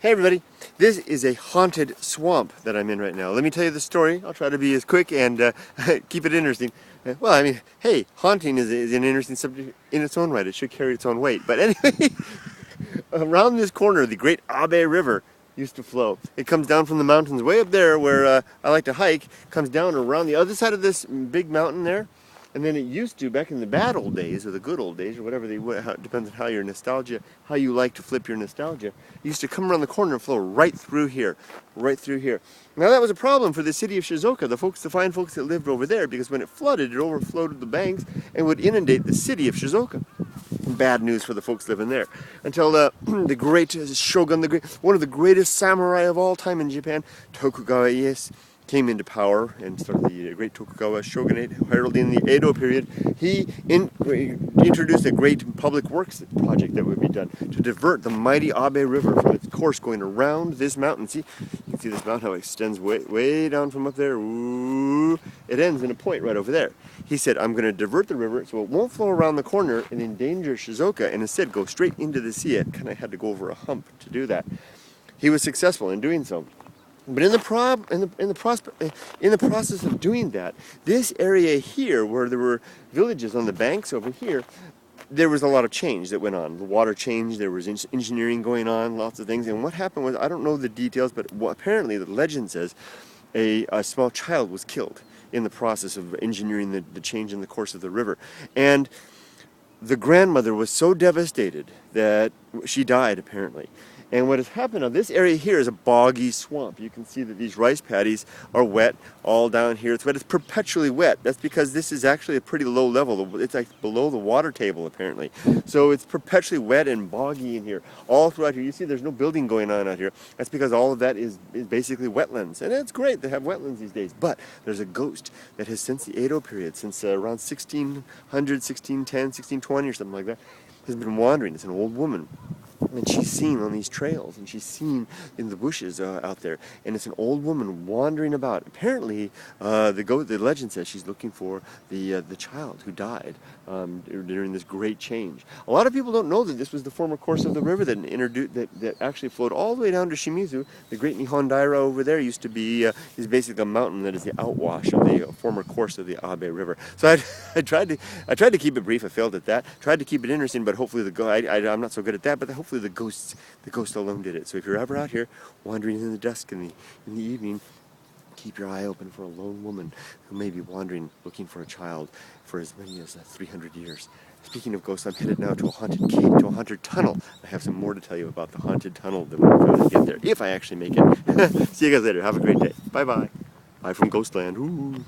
Hey everybody, this is a haunted swamp that I'm in right now. Let me tell you the story. I'll try to be as quick and keep it interesting. Well, I mean, hey, haunting is an interesting subject in its own right. It should carry its own weight. But anyway, around this corner, the great Abe River used to flow. It comes down from the mountains way up there where I like to hike, comes down around the other side of this big mountain there. And then it used to, back in the bad old days, or the good old days, or whatever depends on how your nostalgia, how you like to flip your nostalgia, it used to come around the corner and flow right through here, right through here. Now that was a problem for the city of Shizuoka, the fine folks that lived over there, because when it flooded, it overflowed the banks and would inundate the city of Shizuoka. Bad news for the folks living there. Until the great shogun, one of the greatest samurai of all time in Japan, Tokugawa Ieyasu, came into power and started the great Tokugawa shogunate heralding the Edo period. He introduced a great public works project that would be done to divert the mighty Abe River from its course going around this mountain. See, you can see this mountain how it extends way down from up there. Ooh, it ends in a point right over there. He said, I'm going to divert the river so it won't flow around the corner and endanger Shizuoka, and instead go straight into the sea. It kind of had to go over a hump to do that. He was successful in doing so. But in the process of doing that, this area here, where there were villages on the banks over here, there was a lot of change that went on. The water changed, there was engineering going on, lots of things. And what happened was, I don't know the details, but apparently the legend says a small child was killed in the process of engineering the change in the course of the river. And the grandmother was so devastated that she died, apparently. And what has happened now, this area here is a boggy swamp. You can see that these rice paddies are wet all down here. It's wet. It's perpetually wet. That's because this is actually a pretty low level. It's like below the water table, apparently. So it's perpetually wet and boggy in here, all throughout here. You see there's no building going on out here. That's because all of that is basically wetlands. And it's great to have wetlands these days. But there's a ghost that has, since the Edo period, since around 1600, 1610, 1620 or something like that, has been wandering. It's an old woman. And she's seen on these trails, and she's seen in the bushes out there, and it's an old woman wandering about. Apparently, the legend says she's looking for the child who died during this great change. A lot of people don't know that this was the former course of the river that actually flowed all the way down to Shimizu. The great Nihon Daira over there used to be is basically a mountain that is the outwash of the former course of the Abe River. So I tried to keep it brief. I failed at that. Tried to keep it interesting, but hopefully I'm not so good at that. But hopefully the ghost alone did it. So if you're ever out here wandering in the dusk in the evening, keep your eye open for a lone woman who may be wandering looking for a child for as many as 300 years. Speaking of ghosts, I'm headed now to a haunted cave, to a haunted tunnel. I have some more to tell you about the haunted tunnel that when I get there, if I actually make it. See you guys later. Have a great day. Bye-bye. Bye from Ghostland. Ooh.